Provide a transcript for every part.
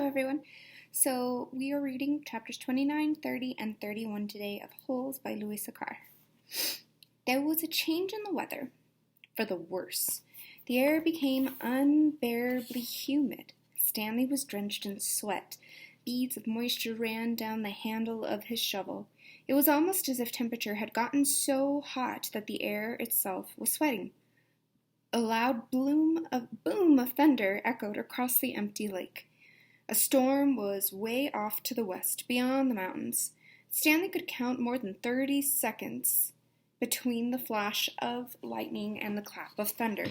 everyone. So we are reading chapters 29, 30, and 31 today of Holes by Sachar. There was a change in the weather, for the worse. The air became unbearably humid. Stanley was drenched in sweat. Beads of moisture ran down the handle of his shovel. It was almost as if temperature had gotten so hot that the air itself was sweating. A loud boom of thunder echoed across the empty lake. A storm was way off to the west, beyond the mountains. Stanley could count more than 30 seconds between the flash of lightning and the clap of thunder.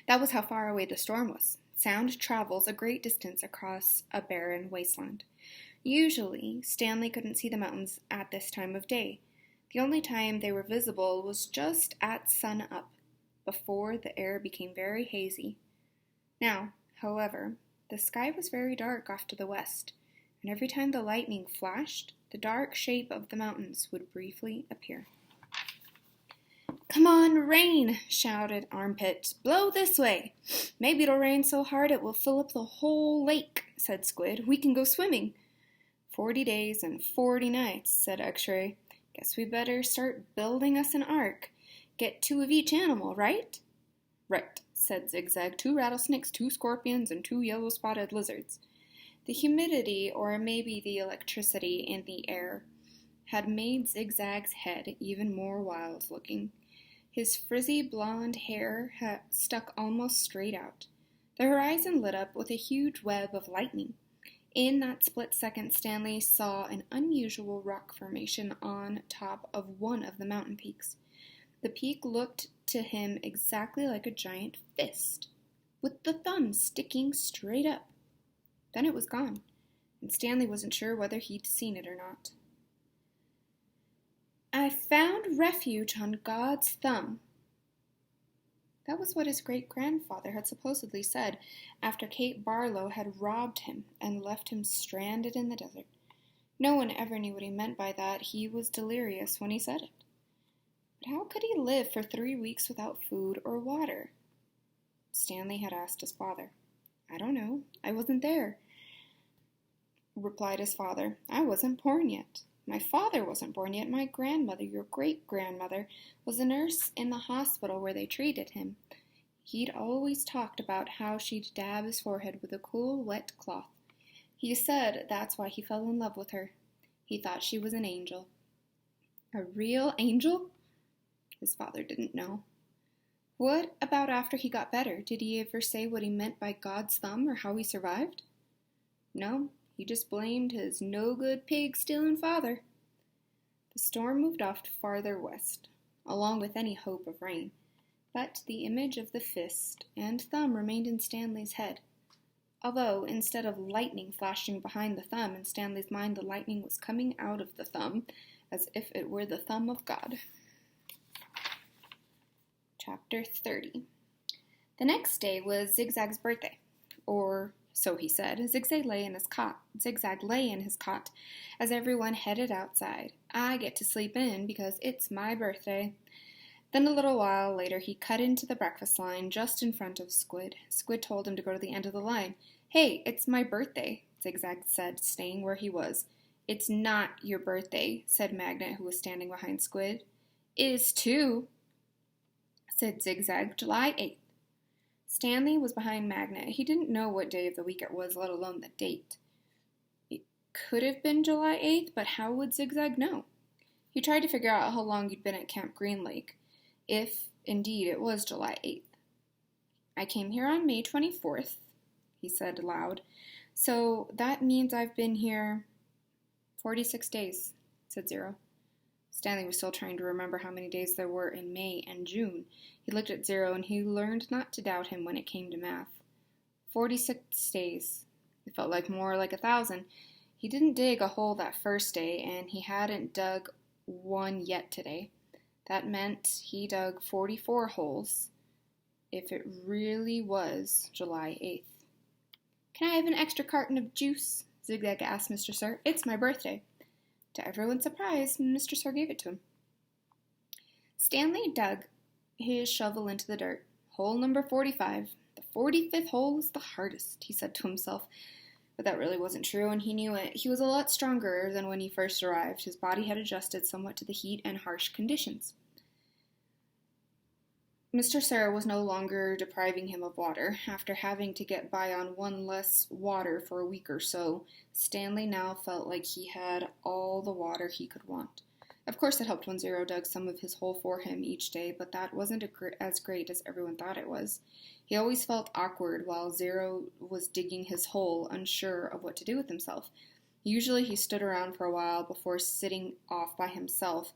That was how far away the storm was. Sound travels a great distance across a barren wasteland. Usually, Stanley couldn't see the mountains at this time of day. The only time they were visible was just at sun-up, before the air became very hazy. Now, however, the sky was very dark off to the west, and every time the lightning flashed, the dark shape of the mountains would briefly appear. "Come on, rain!" shouted Armpit. "Blow this way! Maybe it'll rain so hard it will fill up the whole lake," said Squid. "We can go swimming." 40 days and 40 nights, said X-Ray. "Guess we better start building us an ark. Get 2 of each animal, right?" "Right," said Zigzag. 2 rattlesnakes, 2 scorpions, and 2 yellow-spotted lizards. The humidity, or maybe the electricity in the air, had made Zigzag's head even more wild-looking. His frizzy blonde hair had stuck almost straight out. The horizon lit up with a huge web of lightning. In that split second, Stanley saw an unusual rock formation on top of one of the mountain peaks. The peak looked to him exactly like a giant fist, with the thumb sticking straight up. Then it was gone, and Stanley wasn't sure whether he'd seen it or not. "I found refuge on God's thumb." That was what his great-grandfather had supposedly said after Kate Barlow had robbed him and left him stranded in the desert. No one ever knew what he meant by that. He was delirious when he said it. But how could he live for 3 weeks without food or water? Stanley had asked his father. "I don't know. I wasn't there," replied his father. "I wasn't born yet. My father wasn't born yet. My grandmother, your great-grandmother, was a nurse in the hospital where they treated him. He'd always talked about how she'd dab his forehead with a cool, wet cloth. He said that's why he fell in love with her. He thought she was an angel." "A real angel?" His father didn't know. "What about after he got better? Did he ever say what he meant by God's thumb or how he survived?" "No, he just blamed his no-good pig-stealing father." The storm moved off farther west, along with any hope of rain, but the image of the fist and thumb remained in Stanley's head, although instead of lightning flashing behind the thumb in Stanley's mind, the lightning was coming out of the thumb as if it were the thumb of God. Chapter 30. The next day was Zigzag's birthday, or so he said. Zigzag lay in his cot as everyone headed outside. "I get to sleep in because it's my birthday." Then a little while later he cut into the breakfast line just in front of Squid. Squid told him to go to the end of the line. "Hey, it's my birthday," Zigzag said, staying where he was. "It's not your birthday," said Magnet, who was standing behind Squid. "It is too," said Zigzag. "July 8th. Stanley was behind Magnet. He didn't know what day of the week it was, let alone the date. It could have been July 8th, but how would Zigzag know? He tried to figure out how long he'd been at Camp Green Lake, if indeed it was July 8th. "I came here on May 24th, he said aloud. "So that means I've been here 46 days, said Zero. Stanley was still trying to remember how many days there were in May and June. He looked at Zero, and he learned not to doubt him when it came to math. 46 days. It felt more like 1,000. He didn't dig a hole that first day, and he hadn't dug one yet today. That meant he dug 44 holes, if it really was July 8th. "Can I have an extra carton of juice?" Zigzag asked Mr. Sir. "It's my birthday." To everyone's surprise, Mr. Sir gave it to him. Stanley dug his shovel into the dirt. "Hole number 45. The 45th hole is the hardest," he said to himself. But that really wasn't true, and he knew it. He was a lot stronger than when he first arrived. His body had adjusted somewhat to the heat and harsh conditions. Mr. Sachar was no longer depriving him of water. After having to get by on one less water for a week or so, Stanley now felt like he had all the water he could want. Of course, it helped when Zero dug some of his hole for him each day, but that wasn't as great as everyone thought it was. He always felt awkward while Zero was digging his hole, unsure of what to do with himself. Usually he stood around for a while before sitting off by himself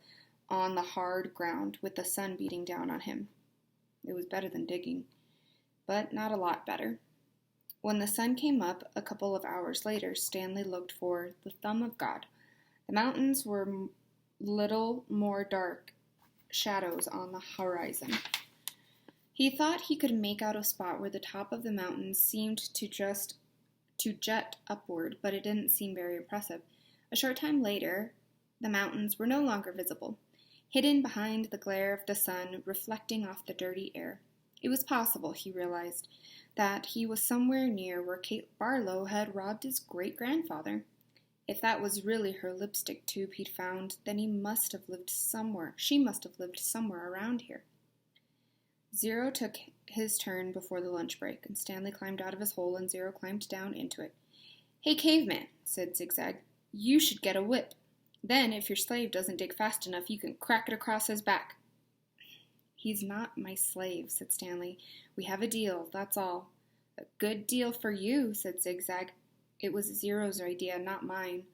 on the hard ground with the sun beating down on him. It was better than digging, but not a lot better. When the sun came up a couple of hours later, Stanley looked for the thumb of God. The mountains were little more dark shadows on the horizon. He thought he could make out a spot where the top of the mountains seemed to jet upward, but it didn't seem very impressive. A short time later, the mountains were no longer visible, hidden behind the glare of the sun reflecting off the dirty air. It was possible, he realized, that he was somewhere near where Kate Barlow had robbed his great-grandfather. If that was really her lipstick tube he'd found, then she must have lived somewhere around here. Zero took his turn before the lunch break, and Stanley climbed out of his hole and Zero climbed down into it. "Hey, caveman," said Zigzag, "you should get a whip. Then, if your slave doesn't dig fast enough, you can crack it across his back." "He's not my slave," said Stanley. "We have a deal, that's all." "A good deal for you," said Zigzag. "It was Zero's idea, not mine."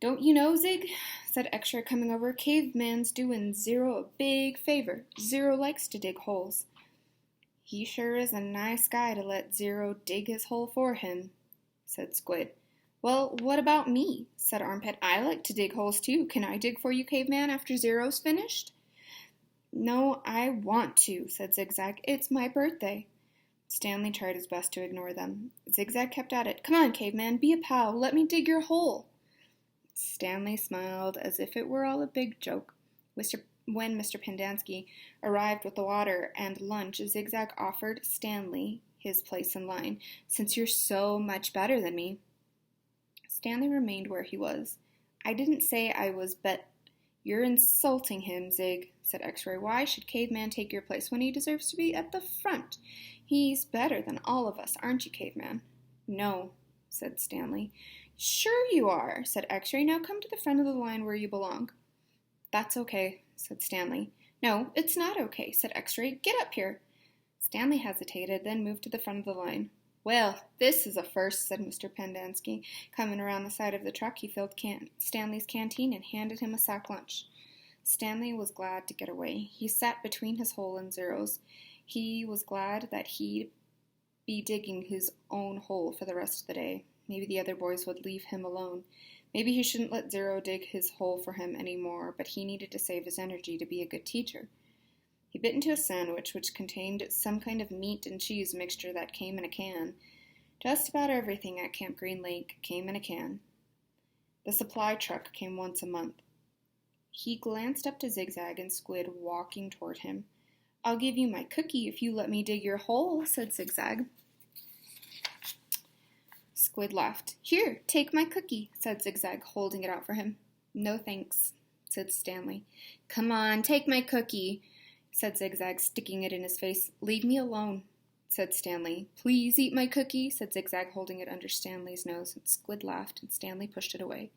"Don't you know, Zig?" said X-Ray, coming over. "Caveman's doing Zero a big favor. Zero likes to dig holes." "He sure is a nice guy to let Zero dig his hole for him," said Squid. "Well, what about me?" said Armpit. "I like to dig holes too. Can I dig for you, Caveman, after Zero's finished?" "No, I want to," said Zigzag. "It's my birthday." Stanley tried his best to ignore them. Zigzag kept at it. "Come on, Caveman, be a pal. Let me dig your hole." Stanley smiled as if it were all a big joke. When Mr. Pendanski arrived with the water and lunch, Zigzag offered Stanley his place in line. "Since you're so much better than me." Stanley remained where he was. "I didn't say I was "You're insulting him, Zig," said X-Ray. "Why should Caveman take your place when he deserves to be at the front? He's better than all of us, aren't you, Caveman?" "No," said Stanley. "Sure you are," said X-Ray. "Now come to the front of the line where you belong." "That's okay," said Stanley. "No, it's not okay," said X-Ray. "Get up here." Stanley hesitated, then moved to the front of the line. "Well, this is a first," said Mr. Pendanski. Coming around the side of the truck, he filled Stanley's canteen and handed him a sack lunch. Stanley was glad to get away. He sat between his hole and Zero's. He was glad that he'd be digging his own hole for the rest of the day. Maybe the other boys would leave him alone. Maybe he shouldn't let Zero dig his hole for him anymore, but he needed to save his energy to be a good teacher. He bit into a sandwich which contained some kind of meat and cheese mixture that came in a can. Just about everything at Camp Green Lake came in a can. The supply truck came once a month. He glanced up to Zigzag and Squid walking toward him. "I'll give you my cookie if you let me dig your hole," said Zigzag. Squid laughed. "Here, take my cookie," said Zigzag, holding it out for him. "No thanks," said Stanley. "Come on, take my cookie," said Zigzag, sticking it in his face. "Leave me alone," said Stanley. "Please eat my cookie," said Zigzag, holding it under Stanley's nose. Squid laughed, and Stanley pushed it away.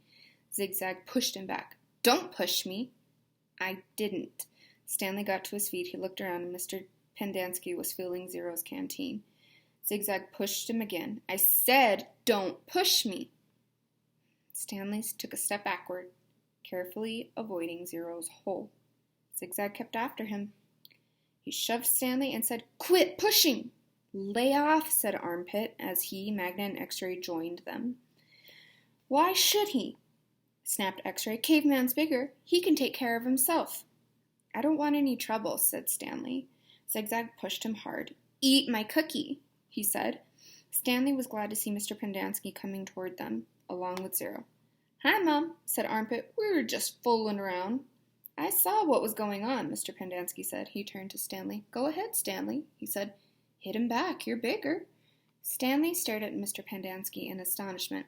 Zigzag pushed him back. "Don't push me." "I didn't." Stanley got to his feet. He looked around, and Mr. Pendanski was filling Zero's canteen. Zigzag pushed him again. "I said, don't push me." Stanley took a step backward, carefully avoiding Zero's hole. Zigzag kept after him. He shoved Stanley and said, "Quit pushing!" "Lay off," said Armpit, as he, Magna, and X-Ray joined them. "Why should he?" snapped X-Ray. "Caveman's bigger. He can take care of himself." "I don't want any trouble," said Stanley. Zigzag pushed him hard. "Eat my cookie," he said. Stanley was glad to see Mr. Pendanski coming toward them, along with Zero. "Hi, Mom," said Armpit. "We were just fooling around." "I saw what was going on," Mr. Pendanski said. He turned to Stanley. "Go ahead, Stanley," he said. "Hit him back. You're bigger." Stanley stared at Mr. Pendanski in astonishment.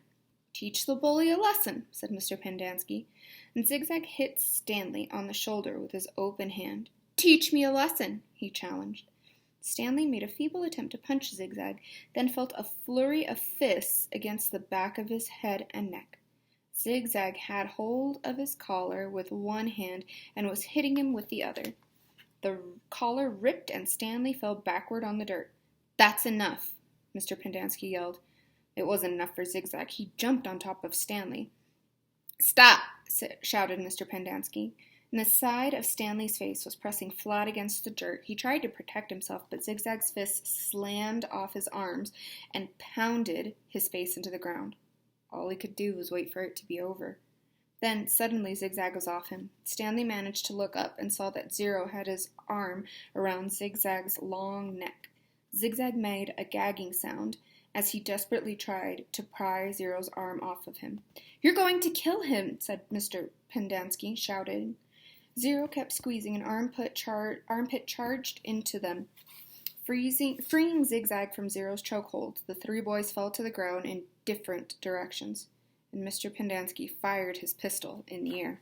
"Teach the bully a lesson," said Mr. Pendanski, and Zigzag hit Stanley on the shoulder with his open hand. "Teach me a lesson," he challenged. Stanley made a feeble attempt to punch Zigzag, then felt a flurry of fists against the back of his head and neck. Zigzag had hold of his collar with one hand and was hitting him with the other. The collar ripped and Stanley fell backward on the dirt. "That's enough," Mr. Pendanski yelled. It wasn't enough for Zigzag. He jumped on top of Stanley. "Stop!" shouted Mr. Pendanski, and the side of Stanley's face was pressing flat against the dirt. He tried to protect himself, but Zigzag's fists slammed off his arms and pounded his face into the ground. All he could do was wait for it to be over. Then, suddenly, Zigzag was off him. Stanley managed to look up and saw that Zero had his arm around Zigzag's long neck. Zigzag made a gagging sound as he desperately tried to pry Zero's arm off of him. "You're going to kill him," said Mr. Pendanski, shouting. Zero kept squeezing, and Armpit charged into them. Freeing Zigzag from Zero's chokehold, the three boys fell to the ground in different directions, and Mr. Pendanski fired his pistol in the air.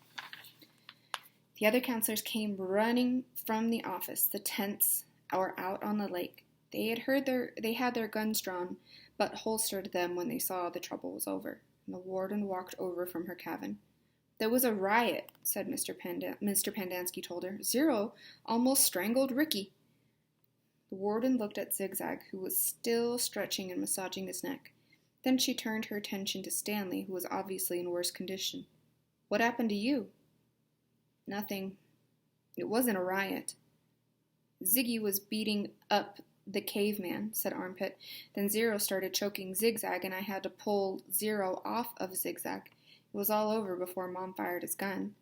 The other counselors came running from the office. The tents were out on the lake. They had their guns drawn, but holstered them when they saw the trouble was over, and the warden walked over from her cabin. "There was a riot," said Mr. Pendanski told her. "Zero almost strangled Ricky." The warden looked at Zigzag, who was still stretching and massaging his neck. Then she turned her attention to Stanley, who was obviously in worse condition. "What happened to you?" "Nothing. It wasn't a riot. Ziggy was beating up the caveman," said Armpit. "Then Zero started choking Zigzag, and I had to pull Zero off of Zigzag. It was all over before Mom fired his gun."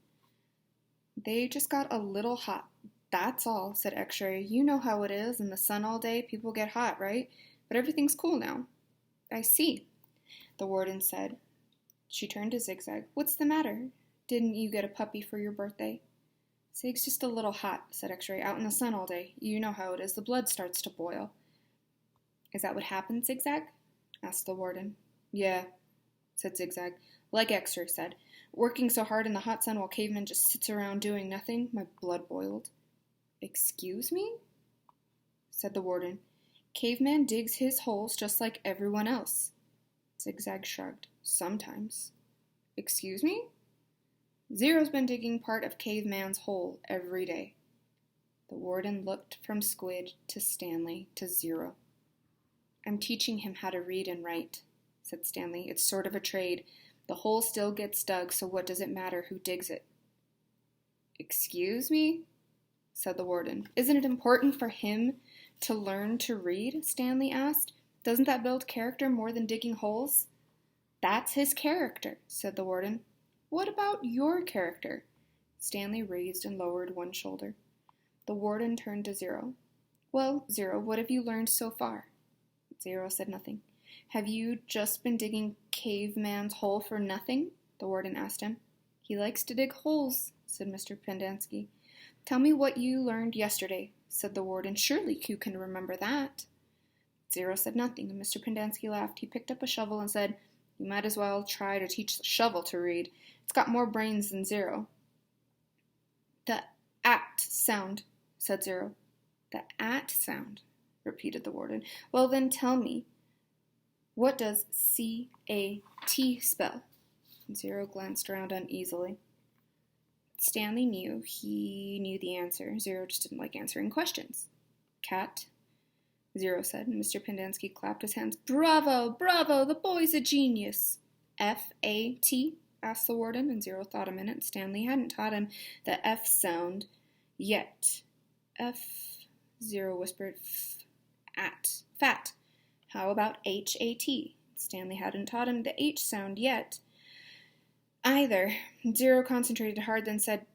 "They just got a little hot, that's all," said X-Ray. "You know how it is. In the sun all day, people get hot, right? But everything's cool now." "I see," the warden said. She turned to Zigzag. "What's the matter? Didn't you get a puppy for your birthday?" "Zig's just a little hot," said X-Ray. "Out in the sun all day. You know how it is. The blood starts to boil." "Is that what happened, Zigzag?" asked the warden. "Yeah," said Zigzag. "Like X-Ray said, working so hard in the hot sun while Caveman just sits around doing nothing, my blood boiled." "Excuse me?" said the warden. "Caveman digs his holes just like everyone else." Zigzag shrugged. "Sometimes." "Excuse me?" "Zero's been digging part of Caveman's hole every day." The warden looked from Squid to Stanley to Zero. "I'm teaching him how to read and write," said Stanley. "It's sort of a trade. The hole still gets dug, so what does it matter who digs it?" "Excuse me?" said the warden. "Isn't it important for him to learn to read?" Stanley asked. "Doesn't that build character more than digging holes?" "That's his character," said the warden. "What about your character?" Stanley raised and lowered one shoulder. The warden turned to Zero. "Well, Zero, what have you learned so far?" Zero said nothing. "Have you just been digging Caveman's hole for nothing?" the warden asked him. "He likes to dig holes," said Mr. Pendanski. "Tell me what you learned yesterday," said the warden. "Surely you can remember that." Zero said nothing, and Mr. Pendanski laughed. He picked up a shovel and said, "You might as well try to teach the shovel to read. It's got more brains than Zero." "The at sound," said Zero. "The at sound," repeated the warden. "Well, then tell me, what does C-A-T spell?" Zero glanced around uneasily. Stanley knew he knew the answer. Zero just didn't like answering questions. "Cat," Zero said, and Mr. Pendanski clapped his hands. "Bravo, bravo, the boy's a genius." "F-A-T?" asked the warden, and Zero thought a minute. Stanley hadn't taught him the F sound yet. "F," Zero whispered. "At. Fat. How about H-A-T?" Stanley hadn't taught him the H sound yet either. Zero concentrated hard, then said,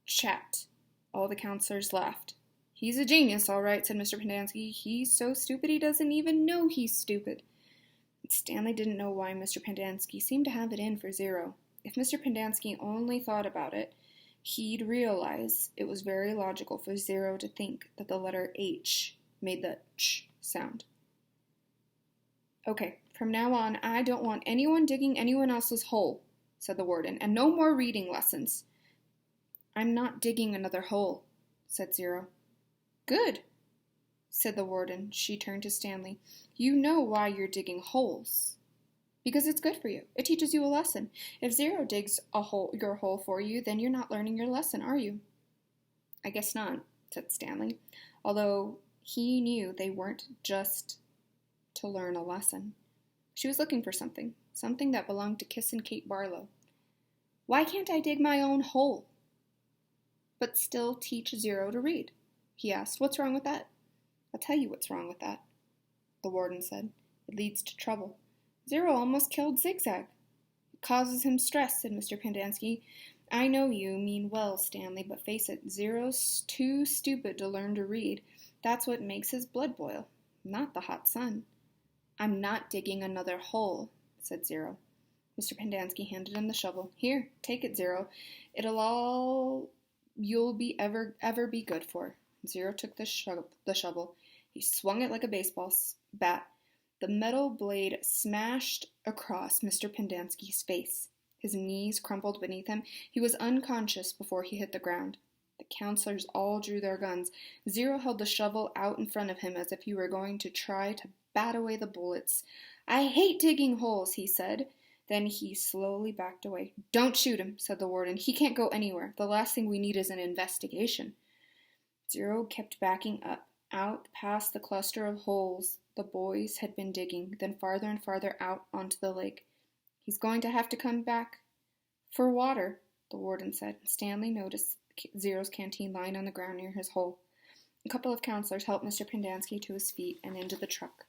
"Chat." All the counselors laughed. "He's a genius, all right," said Mr. Pendanski. "He's so stupid he doesn't even know he's stupid." Stanley didn't know why Mr. Pendanski seemed to have it in for Zero. If Mr. Pendanski only thought about it, he'd realize it was very logical for Zero to think that the letter H made the ch sound. Okay, from now on, I don't want anyone digging anyone else's hole, said the warden, and no more reading lessons. I'm not digging another hole, said Zero. Good, said the warden. She turned to Stanley. You know why you're digging holes. Because it's good for you. It teaches you a lesson. If Zero digs your hole for you, then you're not learning your lesson, are you? I guess not, said Stanley, although he knew they weren't just to learn a lesson. She was looking for something that belonged to Kissin' Kate Barlow. Why can't I dig my own hole? But still teach Zero to read, he asked. What's wrong with that? I'll tell you what's wrong with that, the warden said. It leads to trouble. Zero almost killed Zigzag. It causes him stress, said Mr. Pendanski. I know you mean well, Stanley, but face it, Zero's too stupid to learn to read. That's what makes his blood boil, not the hot sun. I'm not digging another hole, said Zero. Mr. Pendanski handed him the shovel. Here, take it, Zero. It'll all you'll be ever be good for. Zero took the shovel. He swung it like a baseball bat. The metal blade smashed across Mr. Pendanski's face. His knees crumpled beneath him. He was unconscious before he hit the ground. The counselors all drew their guns. Zero held the shovel out in front of him as if he were going to try to bat away the bullets. I hate digging holes, he said. Then he slowly backed away. Don't shoot him, said the warden. He can't go anywhere. The last thing we need is an investigation. Zero kept backing up, out past the cluster of holes the boys had been digging, then farther and farther out onto the lake. He's going to have to come back for water, the warden said. Stanley noticed Zero's canteen lying on the ground near his hole. A couple of counselors helped Mr. Pendanski to his feet and into the truck.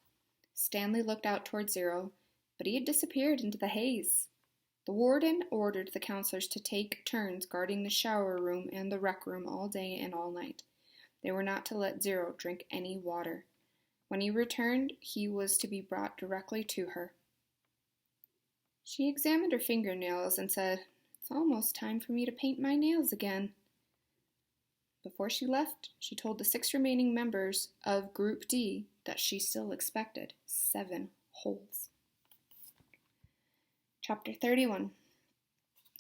Stanley looked out toward Zero, but he had disappeared into the haze. The warden ordered the counselors to take turns guarding the shower room and the rec room all day and all night. They were not to let Zero drink any water. When he returned, he was to be brought directly to her. She examined her fingernails and said, It's almost time for me to paint my nails again. Before she left, she told the 6 remaining members of Group D that she still expected 7 holes. Chapter 31.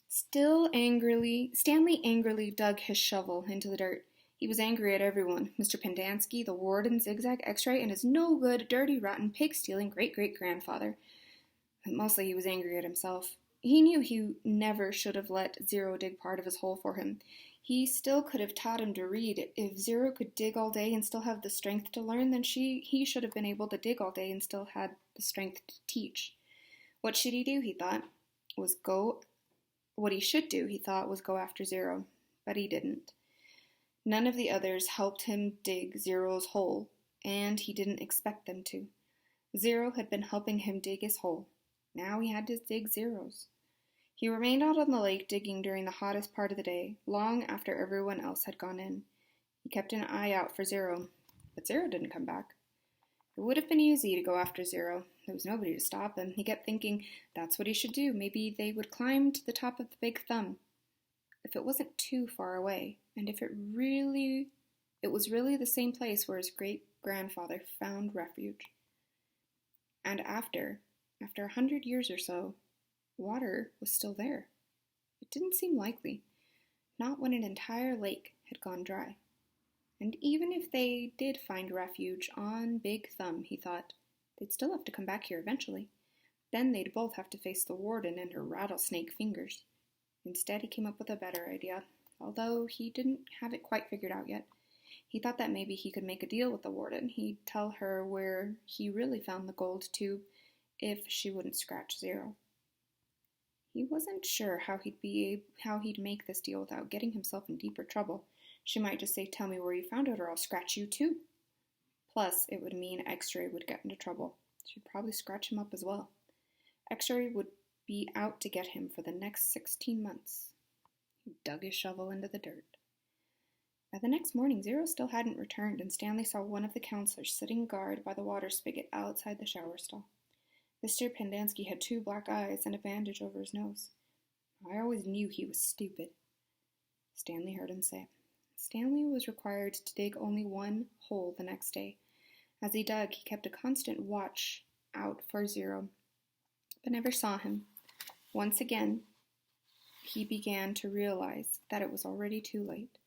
Stanley angrily dug his shovel into the dirt. He was angry at everyone, Mr. Pendanski, the warden, Zigzag, X-Ray, and his no-good, dirty, rotten, pig-stealing great-great-grandfather. But mostly he was angry at himself. He knew he never should have let Zero dig part of his hole for him. He still could have taught him to read. If Zero could dig all day and still have the strength to learn, then he should have been able to dig all day and still had the strength to teach. What should he do, he thought, was go after Zero, but he didn't. None of the others helped him dig Zero's hole, and he didn't expect them to. Zero had been helping him dig his hole. Now he had to dig Zero's. He remained out on the lake digging during the hottest part of the day, long after everyone else had gone in. He kept an eye out for Zero, but Zero didn't come back. It would have been easy to go after Zero. There was nobody to stop him. He kept thinking that's what he should do. Maybe they would climb to the top of the Big Thumb. If it wasn't too far away, and if it was really the same place where his great-grandfather found refuge. And after 100 years or so, water was still there. It didn't seem likely, not when an entire lake had gone dry. And even if they did find refuge on Big Thumb, he thought, they'd still have to come back here eventually. Then they'd both have to face the warden and her rattlesnake fingers. Instead, he came up with a better idea, although he didn't have it quite figured out yet. He thought that maybe he could make a deal with the warden. He'd tell her where he really found the gold tube if she wouldn't scratch Zero. He wasn't sure how he'd make this deal without getting himself in deeper trouble. She might just say, tell me where you found it or I'll scratch you too. Plus, it would mean X-Ray would get into trouble. She'd probably scratch him up as well. X-Ray would be out to get him for the next 16 months. He dug his shovel into the dirt. By the next morning, Zero still hadn't returned, and Stanley saw one of the counselors sitting guard by the water spigot outside the shower stall. Mr. Pendanski had 2 black eyes and a bandage over his nose. I always knew he was stupid, Stanley heard him say. Stanley was required to dig only 1 hole the next day. As he dug, he kept a constant watch out for Zero, but never saw him. Once again, he began to realize that it was already too late.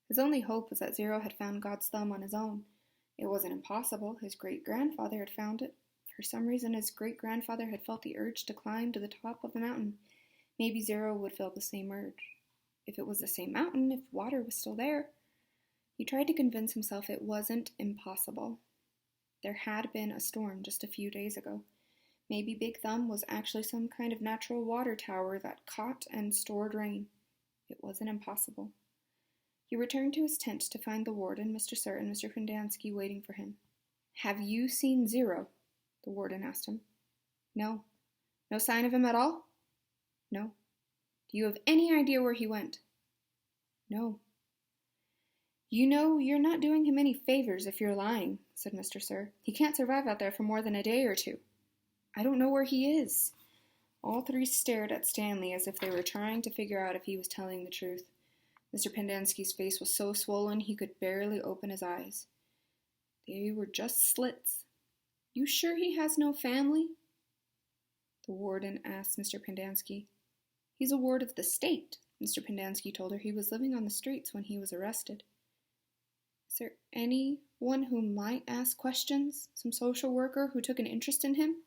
His only hope was that Zero had found God's thumb on his own. It wasn't impossible. His great-grandfather had found it. For some reason, his great-grandfather had felt the urge to climb to the top of the mountain. Maybe Zero would feel the same urge. If it was the same mountain, if water was still there. He tried to convince himself it wasn't impossible. There had been a storm just a few days ago. Maybe Big Thumb was actually some kind of natural water tower that caught and stored rain. It wasn't impossible. He returned to his tent to find the warden, Mr. Sir, and Mr. Pendanski waiting for him. "Have you seen Zero?" the warden asked him. "No." "No sign of him at all?" "No." "Do you have any idea where he went?" "No." "You know you're not doing him any favors if you're lying," said Mr. Sir. "He can't survive out there for more than a day or two." "I don't know where he is." All three stared at Stanley as if they were trying to figure out if he was telling the truth. Mr. Pendanski's face was so swollen he could barely open his eyes. They were just slits. "You sure he has no family?" the warden asked Mr. Pendanski. "He's a ward of the state," Mr. Pendanski told her. "He was living on the streets when he was arrested." "Is there anyone who might ask questions? Some social worker who took an interest in him?"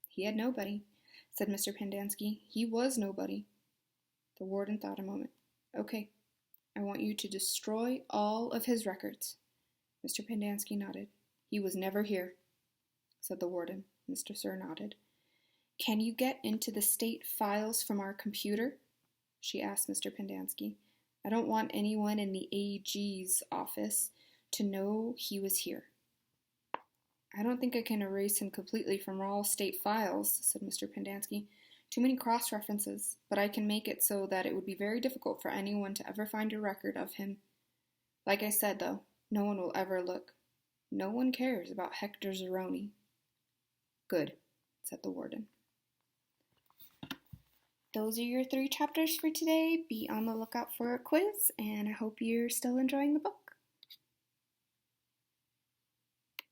"He had nobody," said Mr. Pendanski. "He was nobody." The warden thought a moment. "Okay, I want you to destroy all of his records." Mr. Pendanski nodded. "He was never here," said the warden. Mr. Sir nodded. "Can you get into the state files from our computer?" she asked Mr. Pendanski. "I don't want anyone in the AG's office to know he was here." "I don't think I can erase him completely from all state files," said Mr. Pendanski. "Too many cross-references, but I can make it so that it would be very difficult for anyone to ever find a record of him. Like I said, though, no one will ever look. No one cares about Hector Zeroni." "Good," said the warden. Those are your 3 chapters for today. Be on the lookout for a quiz, and I hope you're still enjoying the book.